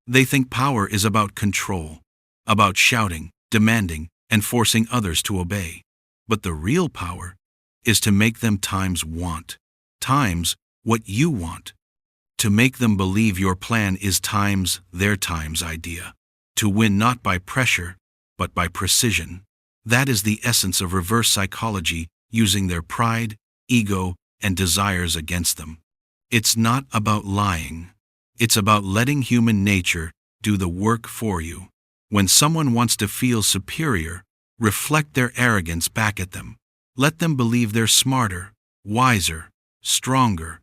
They think power is about control, about shouting, demanding, and forcing others to obey. But the real power is to make them times what you want. To make them believe your plan is times their times idea. To win not by pressure, but by precision. That is the essence of reverse psychology, using their pride, ego, and desires against them. It's not about lying. It's about letting human nature do the work for you. When someone wants to feel superior, reflect their arrogance back at them. Let them believe they're smarter, wiser, stronger.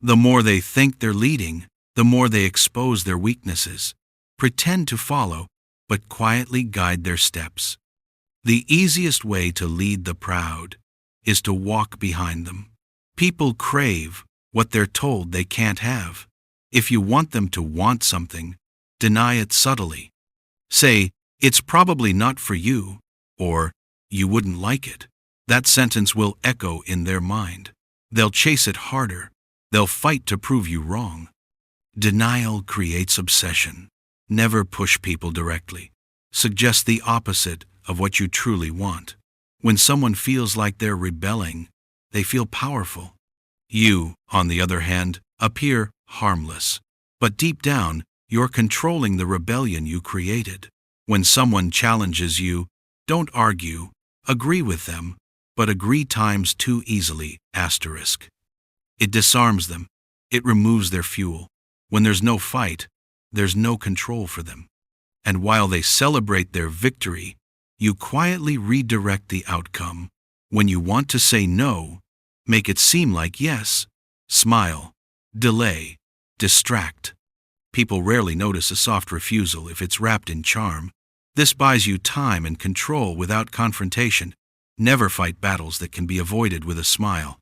The more they think they're leading, the more they expose their weaknesses. Pretend to follow, but quietly guide their steps. The easiest way to lead the proud is to walk behind them. People crave what they're told they can't have. If you want them to want something, deny it subtly. Say, "It's probably not for you," or "You wouldn't like it." That sentence will echo in their mind. They'll chase it harder. They'll fight to prove you wrong. Denial creates obsession. Never push people directly. Suggest the opposite of what you truly want. When someone feels like they're rebelling, they feel powerful. You, on the other hand, appear harmless. But deep down, you're controlling the rebellion you created. When someone challenges you, don't argue. Agree with them, but agree times too easily, asterisk. It disarms them. It removes their fuel. When there's no fight, there's no control for them. And while they celebrate their victory, you quietly redirect the outcome. When you want to say no, make it seem like yes. Smile, delay, distract. People rarely notice a soft refusal if it's wrapped in charm. This buys you time and control without confrontation. Never fight battles that can be avoided with a smile.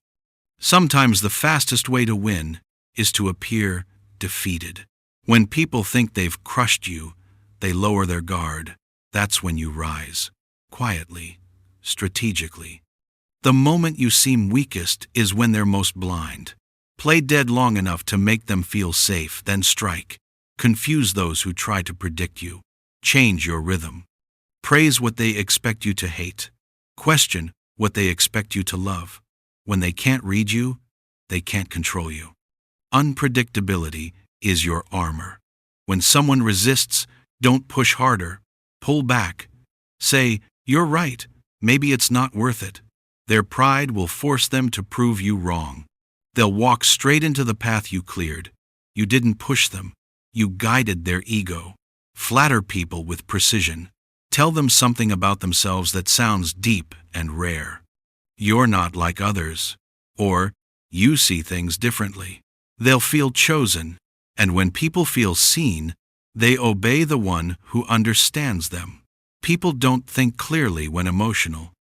Sometimes the fastest way to win is to appear defeated. When people think they've crushed you, they lower their guard. That's when you rise. Quietly, strategically. The moment you seem weakest is when they're most blind. Play dead long enough to make them feel safe, then strike. Confuse those who try to predict you. Change your rhythm. Praise what they expect you to hate. Question what they expect you to love. When they can't read you, they can't control you. Unpredictability is your armor. When someone resists, don't push harder. Pull back. Say, "You're right. Maybe it's not worth it." Their pride will force them to prove you wrong. They'll walk straight into the path you cleared. You didn't push them. You guided their ego. Flatter people with precision. Tell them something about themselves that sounds deep and rare. "You're not like others," or "You see things differently." They'll feel chosen, and when people feel seen, they obey the one who understands them. People don't think clearly when emotional.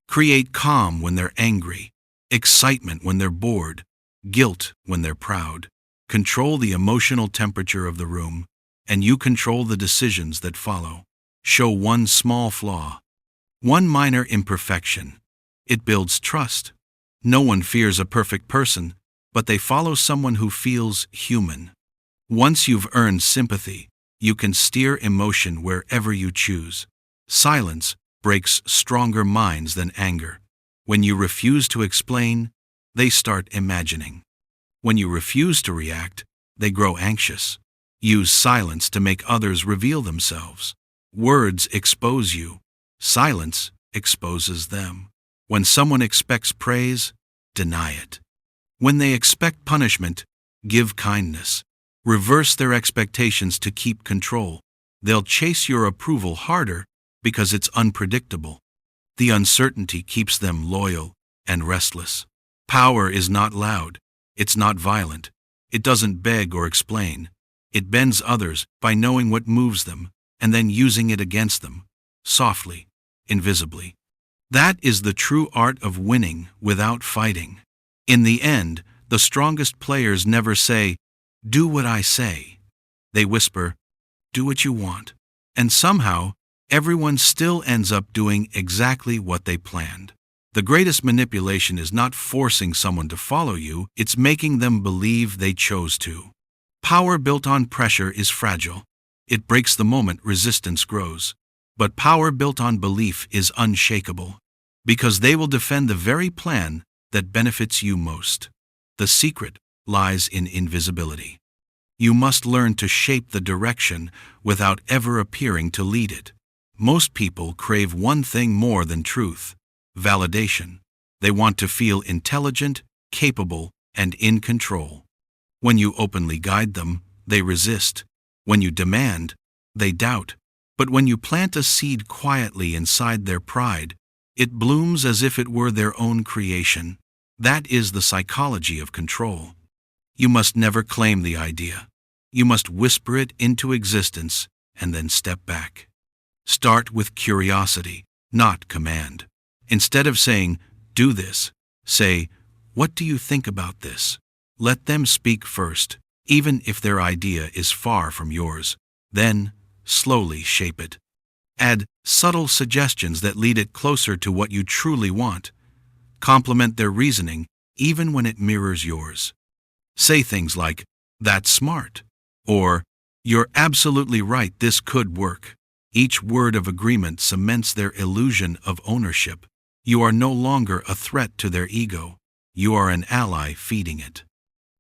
Create calm when they're angry, excitement when they're bored, guilt when they're proud. Control the emotional temperature of the room, and you control the decisions that follow. Show one small flaw, one minor imperfection. It builds trust. No one fears a perfect person, but they follow someone who feels human. Once you've earned sympathy, you can steer emotion wherever you choose. Silence breaks stronger minds than anger. When you refuse to explain, they start imagining. When you refuse to react, they grow anxious. Use silence to make others reveal themselves. Words expose you. Silence exposes them. When someone expects praise, deny it. When they expect punishment, give kindness. Reverse their expectations to keep control. They'll chase your approval harder because it's unpredictable. The uncertainty keeps them loyal and restless. Power is not loud. It's not violent. It doesn't beg or explain. It bends others by knowing what moves them and then using it against them, softly, invisibly. That is the true art of winning without fighting. In the end, the strongest players never say, "Do what I say." They whisper, "Do what you want." And somehow, everyone still ends up doing exactly what they planned. The greatest manipulation is not forcing someone to follow you, it's making them believe they chose to. Power built on pressure is fragile. It breaks the moment resistance grows. But power built on belief is unshakable, because they will defend the very plan that benefits you most. The secret lies in invisibility. You must learn to shape the direction without ever appearing to lead it. Most people crave one thing more than truth: validation. They want to feel intelligent, capable, and in control. When you openly guide them, they resist. When you demand, they doubt. But when you plant a seed quietly inside their pride, it blooms as if it were their own creation. That is the psychology of control. You must never claim the idea. You must whisper it into existence and then step back. Start with curiosity, not command. Instead of saying, "Do this," say, "What do you think about this?" Let them speak first, even if their idea is far from yours. Then, slowly shape it. Add subtle suggestions that lead it closer to what you truly want. Complement their reasoning, even when it mirrors yours. Say things like, "That's smart," or "You're absolutely right, this could work." Each word of agreement cements their illusion of ownership. You are no longer a threat to their ego. You are an ally feeding it.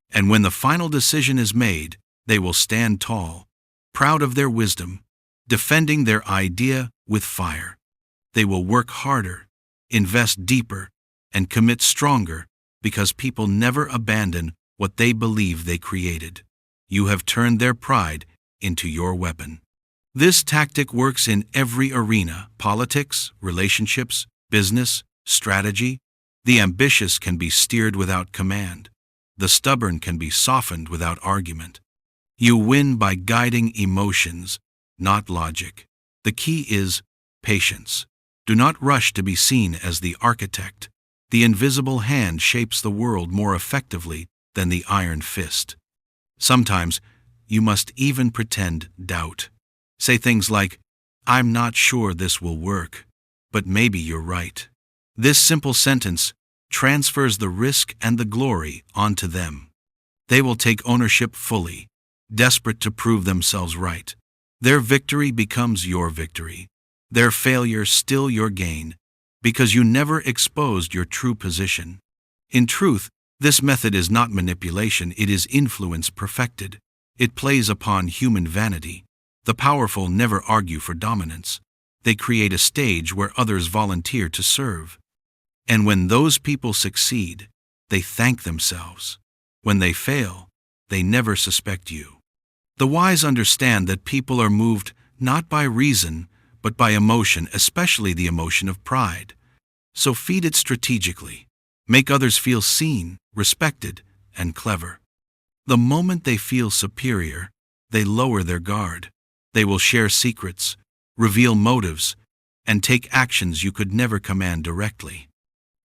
And when the final decision is made, they will stand tall, proud of their wisdom, defending their idea with fire. They will work harder, invest deeper, and commit stronger, because people never abandon what they believe they created. You have turned their pride into your weapon. This tactic works in every arena: politics, relationships, business, strategy. The ambitious can be steered without command. The stubborn can be softened without argument. You win by guiding emotions, not logic. The key is patience. Do not rush to be seen as the architect. The invisible hand shapes the world more effectively than the iron fist. Sometimes you must even pretend doubt. Say things like, "I'm not sure this will work, but maybe you're right." This simple sentence transfers the risk and the glory onto them. They will take ownership fully, desperate to prove themselves right. Their victory becomes your victory. Their failure still your gain, because you never exposed your true position. In truth, this method is not manipulation, it is influence perfected. It plays upon human vanity. The powerful never argue for dominance. They create a stage where others volunteer to serve. And when those people succeed, they thank themselves. When they fail, they never suspect you. The wise understand that people are moved not by reason, but by emotion, especially the emotion of pride. So feed it strategically. Make others feel seen, respected, and clever. The moment they feel superior, they lower their guard. They will share secrets, reveal motives, and take actions you could never command directly.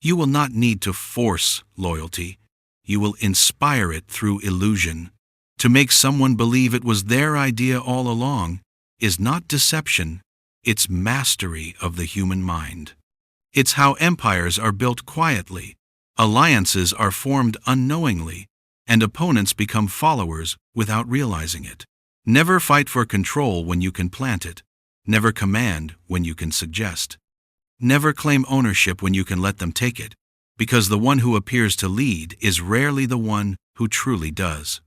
You will not need to force loyalty. You will inspire it through illusion. To make someone believe it was their idea all along is not deception, it's mastery of the human mind. It's how empires are built quietly, alliances are formed unknowingly, and opponents become followers without realizing it. Never fight for control when you can plant it. Never command when you can suggest. Never claim ownership when you can let them take it, because the one who appears to lead is rarely the one who truly does.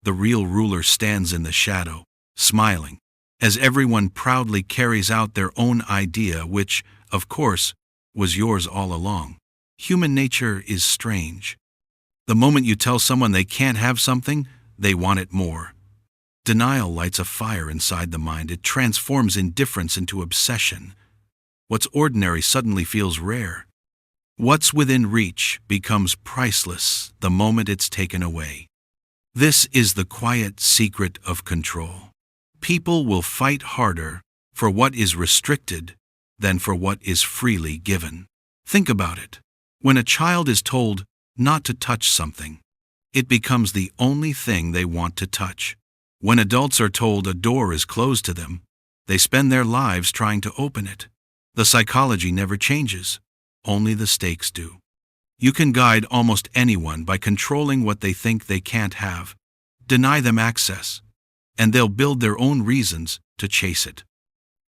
The real ruler stands in the shadow, smiling, as everyone proudly carries out their own idea, which, of course, was yours all along. Human nature is strange. The moment you tell someone they can't have something, they want it more. Denial lights a fire inside the mind. It transforms indifference into obsession. What's ordinary suddenly feels rare. What's within reach becomes priceless the moment it's taken away. This is the quiet secret of control. People will fight harder for what is restricted than for what is freely given. Think about it. When a child is told not to touch something, it becomes the only thing they want to touch. When adults are told a door is closed to them, they spend their lives trying to open it. The psychology never changes, only the stakes do. You can guide almost anyone by controlling what they think they can't have. Deny them access. and they'll build their own reasons to chase it.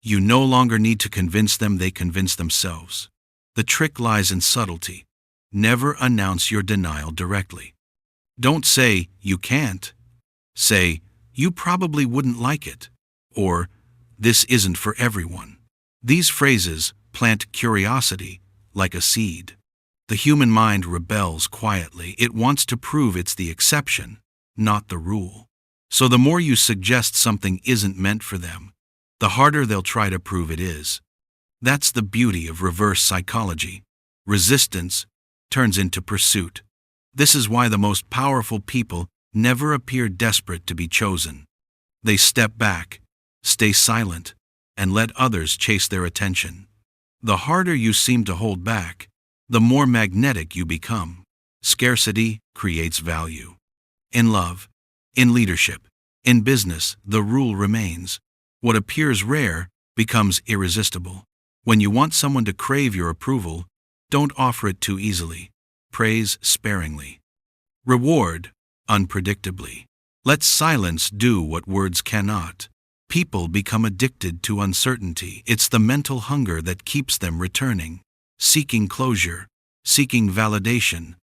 You no longer need to convince them, they convince themselves. The trick lies in subtlety. Never announce your denial directly. Don't say, "You can't." Say, "You probably wouldn't like it," or "This isn't for everyone." These phrases plant curiosity like a seed. The human mind rebels quietly. It wants to prove it's the exception, not the rule. So the more you suggest something isn't meant for them, the harder they'll try to prove it is. That's the beauty of reverse psychology. Resistance turns into pursuit. This is why the most powerful people never appear desperate to be chosen. They step back, stay silent, and let others chase their attention. The harder you seem to hold back, the more magnetic you become. Scarcity creates value. In love, in leadership, in business, the rule remains. What appears rare becomes irresistible. When you want someone to crave your approval, don't offer it too easily. Praise sparingly. Reward unpredictably. Let silence do what words cannot. People become addicted to uncertainty. It's the mental hunger that keeps them returning, seeking closure, seeking validation.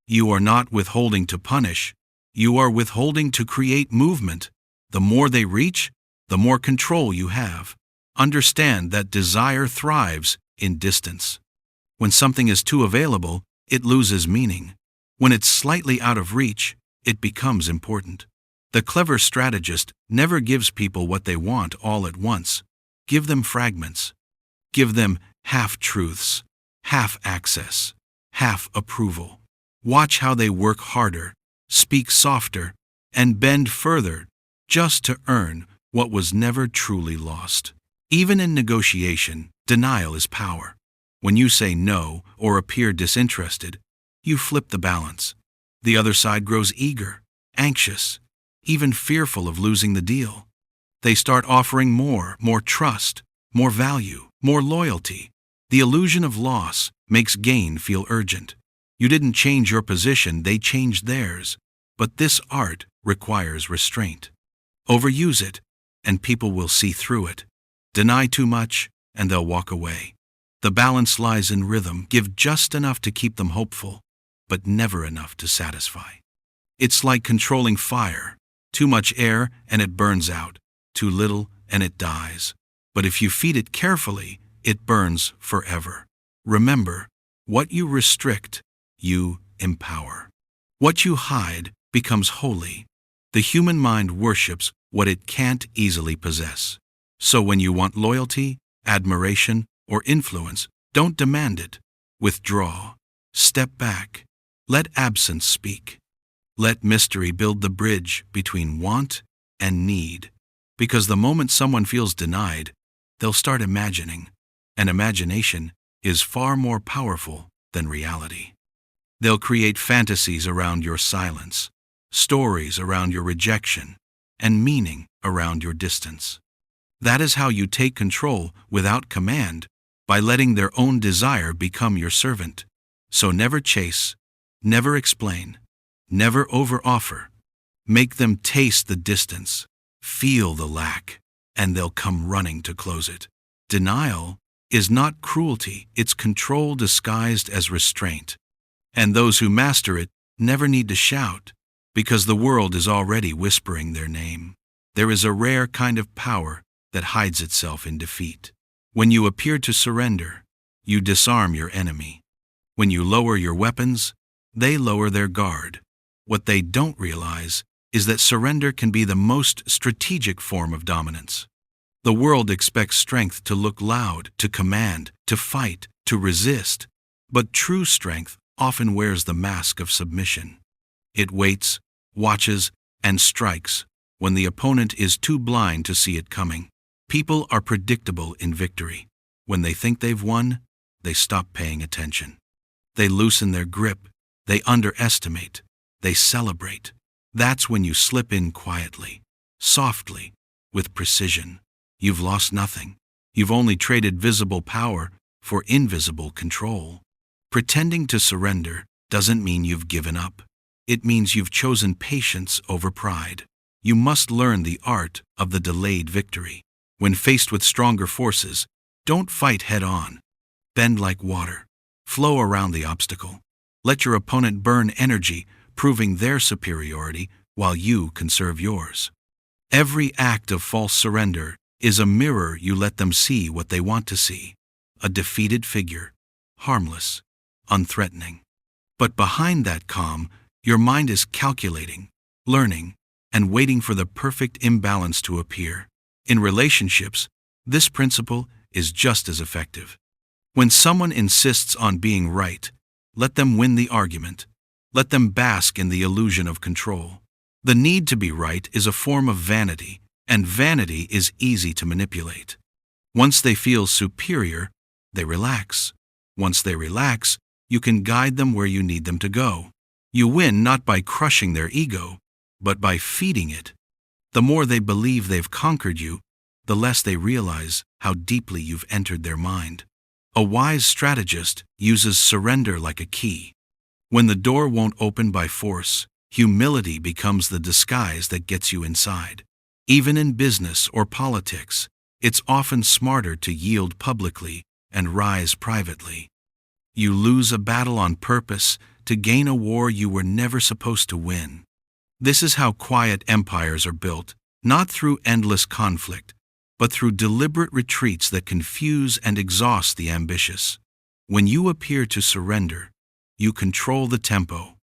You are not withholding to punish. You are withholding to create movement. The more they reach, the more control you have. Understand that desire thrives in distance. When something is too available, it loses meaning. When it's slightly out of reach, it becomes important. The clever strategist never gives people what they want all at once. Give them fragments. Give them half-truths, half-access, half-approval. Watch how they work harder, speak softer, and bend further just to earn what was never truly lost. Even in negotiation, denial is power. When you say no or appear disinterested, you flip the balance. The other side grows eager, anxious, even fearful of losing the deal. They start offering more trust, more value, more loyalty. The illusion of loss makes gain feel urgent. You didn't change your position, they changed theirs. But this art requires restraint. Overuse it, and people will see through it. Deny too much, and they'll walk away. The balance lies in rhythm. Give just enough to keep them hopeful, but never enough to satisfy. It's like controlling fire. Too much air and it burns out. Too little and it dies. But if you feed it carefully, it burns forever. Remember, what you restrict, you empower. What you hide becomes holy. The human mind worships what it can't easily possess. So when you want loyalty, admiration, or influence, don't demand it. Withdraw. Step back. Let absence speak. Let mystery build the bridge between want and need. Because the moment someone feels denied, they'll start imagining. And imagination is far more powerful than reality. They'll create fantasies around your silence, stories around your rejection, and meaning around your distance. That is how you take control without command, by letting their own desire become your servant. So never chase, never explain, never overoffer. Make them taste the distance, feel the lack, and they'll come running to close it. Denial is not cruelty, it's control disguised as restraint. And those who master it never need to shout, because the world is already whispering their name. There is a rare kind of power that hides itself in defeat. When you appear to surrender, you disarm your enemy. When you lower your weapons, they lower their guard. What they don't realize is that surrender can be the most strategic form of dominance. The world expects strength to look loud, to command, to fight, to resist. But true strength often wears the mask of submission. It waits, watches, and strikes when the opponent is too blind to see it coming. People are predictable in victory. When they think they've won, they stop paying attention. They loosen their grip, they underestimate, they celebrate. That's when you slip in quietly, softly, with precision. You've lost nothing. You've only traded visible power for invisible control. Pretending to surrender doesn't mean you've given up. It means you've chosen patience over pride. you must learn the art of the delayed victory. When faced with stronger forces, don't fight head-on. Bend like water. Flow around the obstacle. Let your opponent burn energy, proving their superiority while you conserve yours. Every act of false surrender is a mirror you let them see what they want to see. A defeated figure, harmless, unthreatening. But behind that calm, your mind is calculating, learning, and waiting for the perfect imbalance to appear. In relationships, this principle is just as effective. When someone insists on being right, let them win the argument. Let them bask in the illusion of control. The need to be right is a form of vanity, and vanity is easy to manipulate. Once they feel superior, they relax. Once they relax, you can guide them where you need them to go. You win not by crushing their ego, but by feeding it. The more they believe they've conquered you, the less they realize how deeply you've entered their mind. A wise strategist uses surrender like a key. When the door won't open by force, humility becomes the disguise that gets you inside. Even in business or politics, it's often smarter to yield publicly and rise privately. You lose a battle on purpose to gain a war you were never supposed to win. This is how quiet empires are built, not through endless conflict, but through deliberate retreats that confuse and exhaust the ambitious. When you appear to surrender, you control the tempo.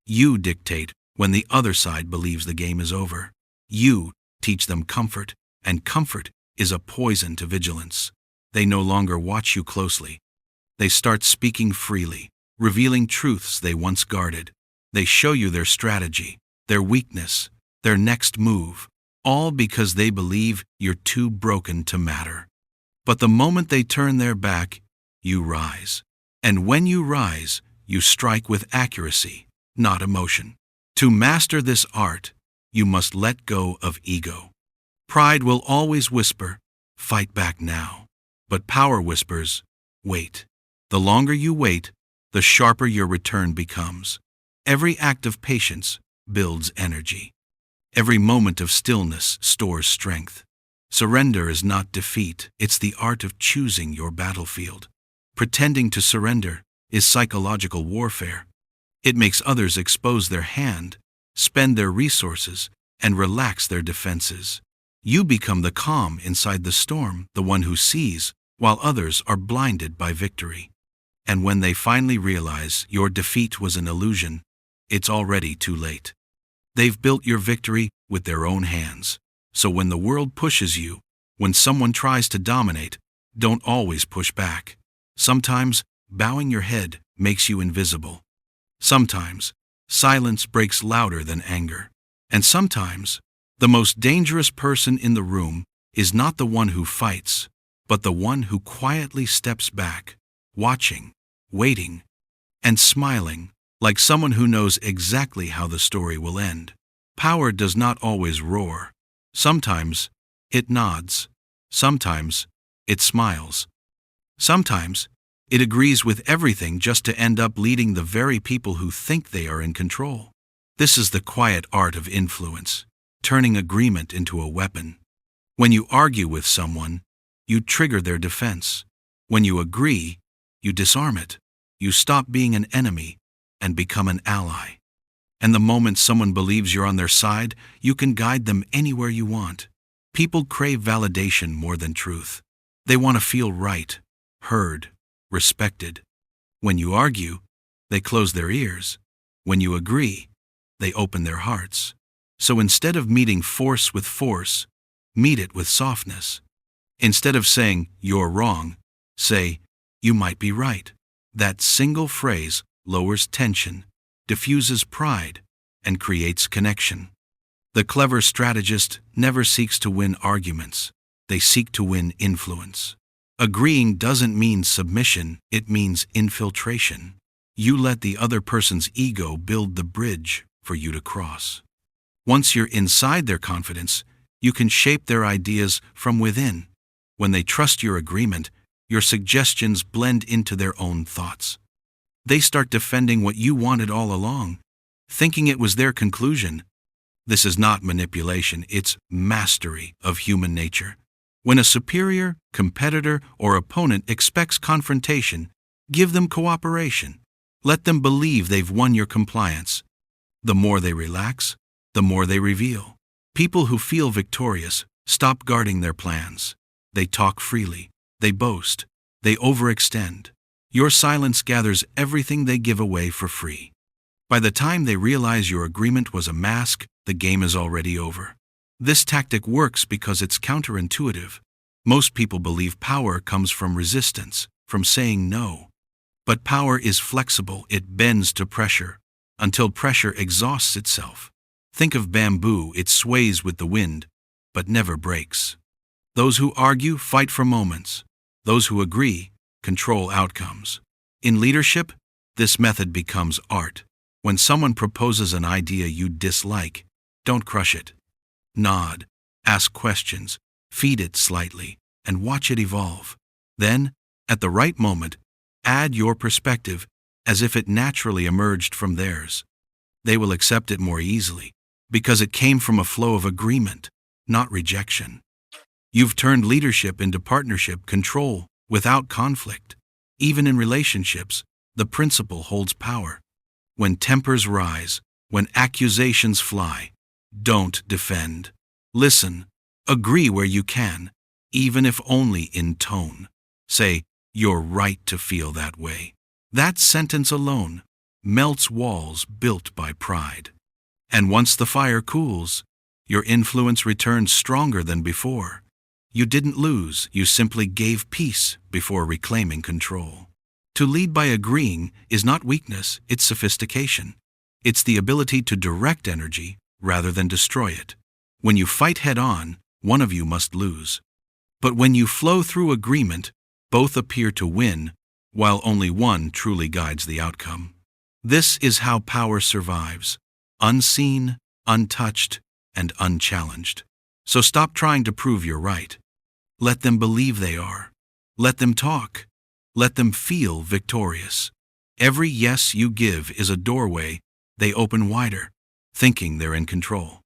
You dictate when the other side believes the game is over. You teach them comfort, and comfort is a poison to vigilance. They no longer watch you closely. They start speaking freely, revealing truths they once guarded. They show you their strategy, their weakness, their next move, all because they believe you're too broken to matter. But the moment they turn their back, you rise. And when you rise, you strike with accuracy, not emotion. To master this art, you must let go of ego. Pride will always whisper, "Fight back now." But power whispers, "Wait." The longer you wait, the sharper your return becomes. Every act of patience builds energy. Every moment of stillness stores strength. Surrender is not defeat, it's the art of choosing your battlefield. Pretending to surrender is psychological warfare. It makes others expose their hand, spend their resources, and relax their defenses. You become the calm inside the storm, the one who sees, while others are blinded by victory. And when they finally realize your defeat was an illusion, it's already too late. They've built your victory with their own hands. So when the world pushes you, when someone tries to dominate, don't always push back. Sometimes, bowing your head makes you invisible. Sometimes, silence breaks louder than anger. And sometimes, the most dangerous person in the room is not the one who fights, but the one who quietly steps back, watching, waiting, and smiling, like someone who knows exactly how the story will end. Power does not always roar. Sometimes, it nods. Sometimes, it smiles. Sometimes, it agrees with everything just to end up leading the very people who think they are in control. This is the quiet art of influence, turning agreement into a weapon. When you argue with someone, you trigger their defense. When you agree, you disarm it. You stop being an enemy and become an ally. And the moment someone believes you're on their side, you can guide them anywhere you want. People crave validation more than truth. They want to feel right, heard, respected. When you argue, they close their ears. When you agree, they open their hearts. So instead of meeting force with force, meet it with softness. Instead of saying, "You're wrong," say, "You might be right." That single phrase lowers tension, diffuses pride, and creates connection. The clever strategist never seeks to win arguments. They seek to win influence. Agreeing doesn't mean submission, it means infiltration. You let the other person's ego build the bridge for you to cross. Once you're inside their confidence, you can shape their ideas from within. When they trust your agreement, your suggestions blend into their own thoughts. They start defending what you wanted all along, thinking it was their conclusion. This is not manipulation, it's mastery of human nature. When a superior, competitor, or opponent expects confrontation, give them cooperation. Let them believe they've won your compliance. The more they relax, the more they reveal. People who feel victorious stop guarding their plans. They talk freely. They boast. They overextend. Your silence gathers everything they give away for free. By the time they realize your agreement was a mask, the game is already over. This tactic works because it's counterintuitive. Most people believe power comes from resistance, from saying no. But power is flexible, it bends to pressure, until pressure exhausts itself. Think of bamboo, it sways with the wind, but never breaks. Those who argue fight for moments. Those who agree control outcomes. In leadership, this method becomes art. When someone proposes an idea you dislike, don't crush it. Nod, ask questions, feed it slightly, and watch it evolve. Then, at the right moment, add your perspective as if it naturally emerged from theirs. They will accept it more easily because it came from a flow of agreement, not rejection. You've turned leadership into partnership, control, without conflict. Even in relationships, the principle holds power. When tempers rise, when accusations fly, don't defend. Listen, agree where you can, even if only in tone. Say, "You're right to feel that way." That sentence alone melts walls built by pride. And once the fire cools, your influence returns stronger than before. You didn't lose, you simply gave peace before reclaiming control. To lead by agreeing is not weakness, it's sophistication. It's the ability to direct energy rather than destroy it. When you fight head-on, one of you must lose. But when you flow through agreement, both appear to win, while only one truly guides the outcome. This is how power survives, unseen, untouched, and unchallenged. So stop trying to prove you're right. Let them believe they are. Let them talk. Let them feel victorious. Every yes you give is a doorway they open wider, thinking they're in control.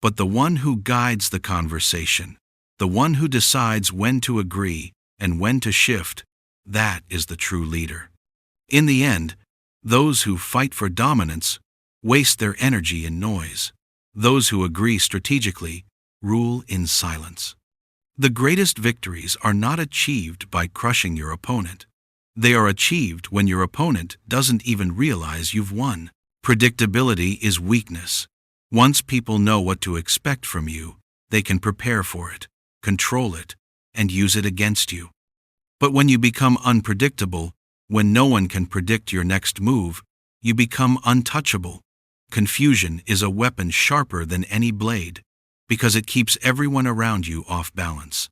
But the one who guides the conversation, the one who decides when to agree and when to shift, that is the true leader. In the end, those who fight for dominance waste their energy in noise. Those who agree strategically rule in silence. The greatest victories are not achieved by crushing your opponent. They are achieved when your opponent doesn't even realize you've won. Predictability is weakness. Once people know what to expect from you, they can prepare for it, control it, and use it against you. But when you become unpredictable, when no one can predict your next move, you become untouchable. Confusion is a weapon sharper than any blade, because it keeps everyone around you off balance.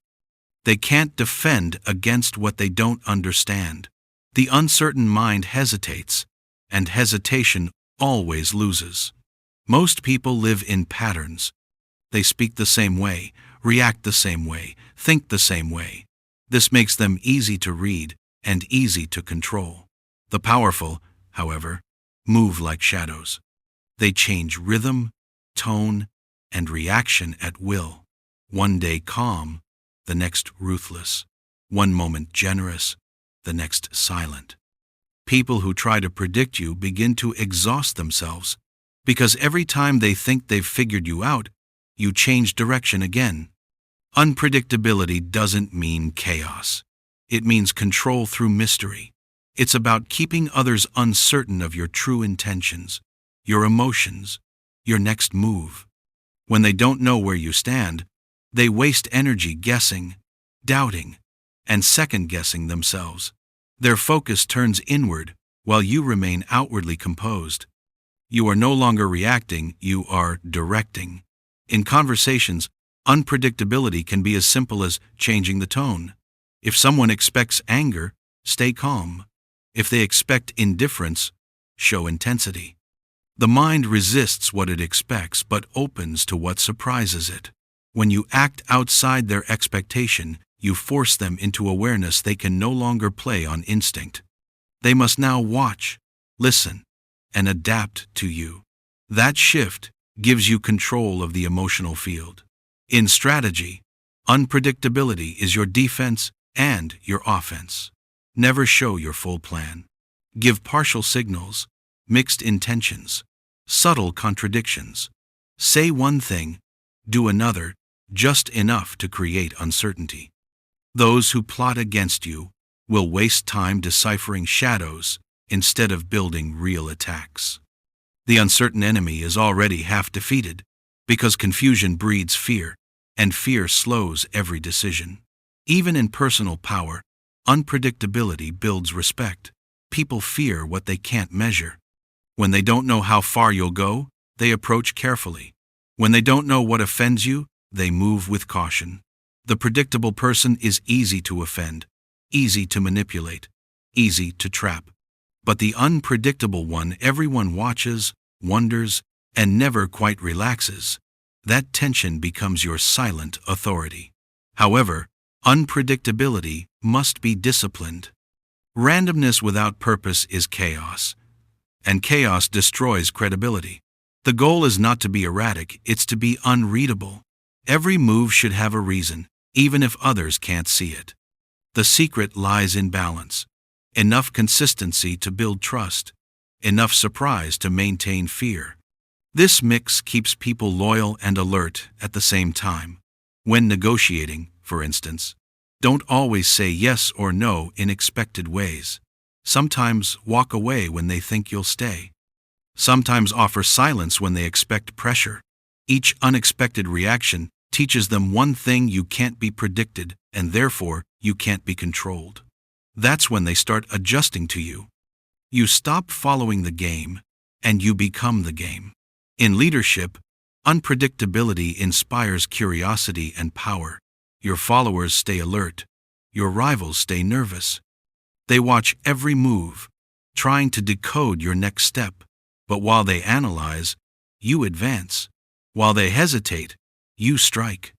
They can't defend against what they don't understand. The uncertain mind hesitates, and hesitation always loses. Most people live in patterns. They speak the same way, react the same way, think the same way. This makes them easy to read and easy to control. The powerful, however, move like shadows. They change rhythm, tone, and reaction at will. One day calm, the next ruthless. One moment generous, the next silent. People who try to predict you begin to exhaust themselves, because every time they think they've figured you out, you change direction again. Unpredictability doesn't mean chaos. It means control through mystery. It's about keeping others uncertain of your true intentions, your emotions, your next move. When they don't know where you stand, they waste energy guessing, doubting, and second-guessing themselves. Their focus turns inward while you remain outwardly composed. You are no longer reacting, you are directing. In conversations, unpredictability can be as simple as changing the tone. If someone expects anger, stay calm. If they expect indifference, show intensity. The mind resists what it expects but opens to what surprises it. When you act outside their expectation, you force them into awareness they can no longer play on instinct. They must now watch, listen, and adapt to you. That shift gives you control of the emotional field. In strategy, unpredictability is your defense and your offense. Never show your full plan. Give partial signals, mixed intentions, subtle contradictions. Say one thing, do another, just enough to create uncertainty. Those who plot against you will waste time deciphering shadows instead of building real attacks. The uncertain enemy is already half defeated because confusion breeds fear, and fear slows every decision. Even in personal power, unpredictability builds respect. People fear what they can't measure. When they don't know how far you'll go, they approach carefully. When they don't know what offends you, they move with caution. The predictable person is easy to offend, easy to manipulate, easy to trap. But the unpredictable one everyone watches, wonders, and never quite relaxes. That tension becomes your silent authority. However, unpredictability must be disciplined. Randomness without purpose is chaos, and chaos destroys credibility. The goal is not to be erratic, it's to be unreadable. Every move should have a reason, even if others can't see it. The secret lies in balance. Enough consistency to build trust, enough surprise to maintain fear. This mix keeps people loyal and alert at the same time. When negotiating, for instance, don't always say yes or no in expected ways. Sometimes walk away when they think you'll stay. Sometimes offer silence when they expect pressure. Each unexpected reaction teaches them one thing: you can't be predicted, and therefore you can't be controlled. That's when they start adjusting to you. You stop following the game, and you become the game. In leadership, unpredictability inspires curiosity and power. Your followers stay alert. Your rivals stay nervous. They watch every move, trying to decode your next step. But while they analyze, you advance. While they hesitate, you strike.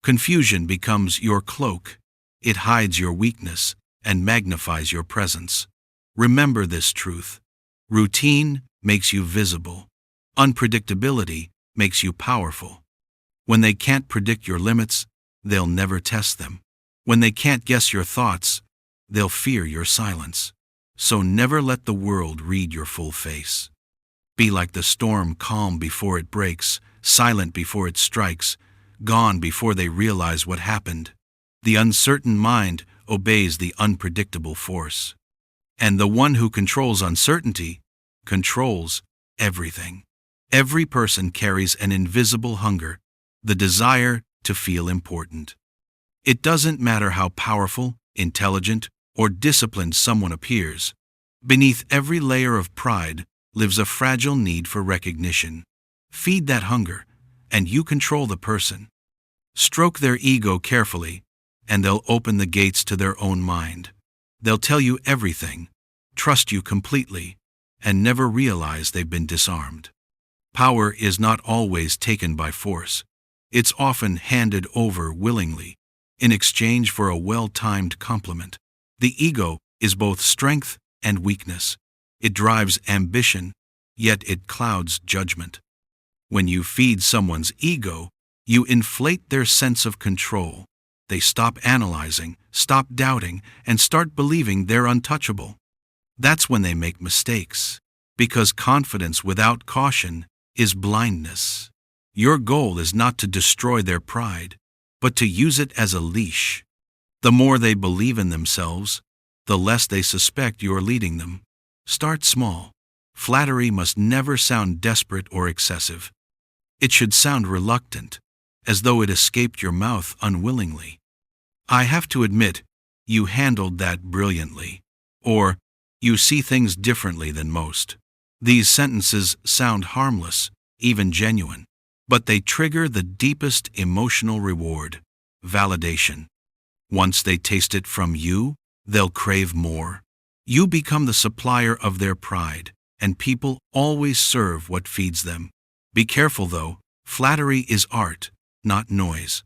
Confusion becomes your cloak. It hides your weakness and magnifies your presence. Remember this truth. Routine makes you visible. Unpredictability makes you powerful. When they can't predict your limits, they'll never test them. When they can't guess your thoughts, they'll fear your silence. So never let the world read your full face. Be like the storm, calm before it breaks, silent before it strikes, gone before they realize what happened. The uncertain mind obeys the unpredictable force. And the one who controls uncertainty controls everything. Every person carries an invisible hunger, the desire to feel important. It doesn't matter how powerful, intelligent, or disciplined someone appears. Beneath every layer of pride lives a fragile need for recognition. Feed that hunger, and you control the person. Stroke their ego carefully, and they'll open the gates to their own mind. They'll tell you everything, trust you completely, and never realize they've been disarmed. Power is not always taken by force. It's often handed over willingly, in exchange for a well-timed compliment. The ego is both strength and weakness. It drives ambition, yet it clouds judgment. When you feed someone's ego, you inflate their sense of control. They stop analyzing, stop doubting, and start believing they're untouchable. That's when they make mistakes, because confidence without caution is blindness. Your goal is not to destroy their pride, but to use it as a leash. The more they believe in themselves, the less they suspect you're leading them. Start small. Flattery must never sound desperate or excessive. It should sound reluctant, as though it escaped your mouth unwillingly. I have to admit, you handled that brilliantly. Or, you see things differently than most. These sentences sound harmless, even genuine, but they trigger the deepest emotional reward: validation. Once they taste it from you, they'll crave more. You become the supplier of their pride, and people always serve what feeds them. Be careful though, flattery is art, not noise.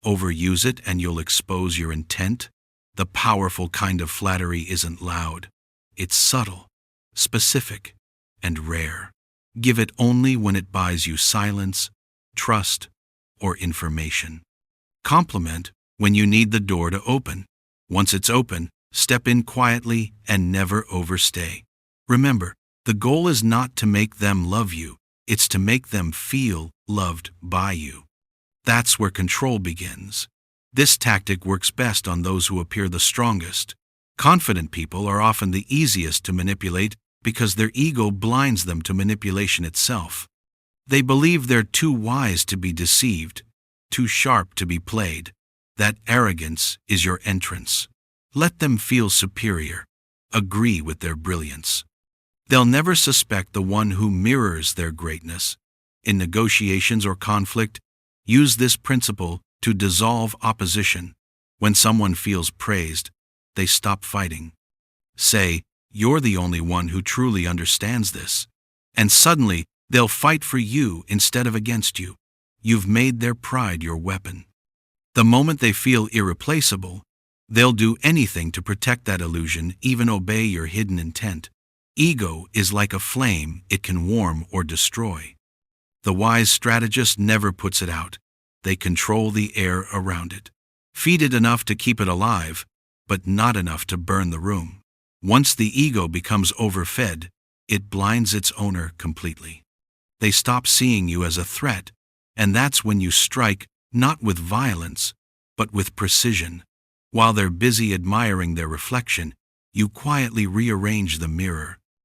Overuse it and you'll expose your intent. The powerful kind of flattery isn't loud. It's subtle, specific, and rare. Give it only when it buys you silence, trust, or information. Compliment when you need the door to open. Once it's open, step in quietly and never overstay. Remember, the goal is not to make them love you, it's to make them feel loved by you. That's where control begins. This tactic works best on those who appear the strongest. Confident people are often the easiest to manipulate because their ego blinds them to manipulation itself. They believe they're too wise to be deceived, too sharp to be played. That arrogance is your entrance. Let them feel superior. Agree with their brilliance. They'll never suspect the one who mirrors their greatness. In negotiations or conflict, use this principle to dissolve opposition. When someone feels praised, they stop fighting. Say, "You're the only one who truly understands this." And suddenly, they'll fight for you instead of against you. You've made their pride your weapon. The moment they feel irreplaceable, they'll do anything to protect that illusion, even obey your hidden intent. Ego is like a flame, it can warm or destroy. The wise strategist never puts it out. They control the air around it. Feed it enough to keep it alive, but not enough to burn the room. Once the ego becomes overfed, it blinds its owner completely. They stop seeing you as a threat, and that's when you strike, not with violence, but with precision. While they're busy admiring their reflection, you quietly rearrange the mirror.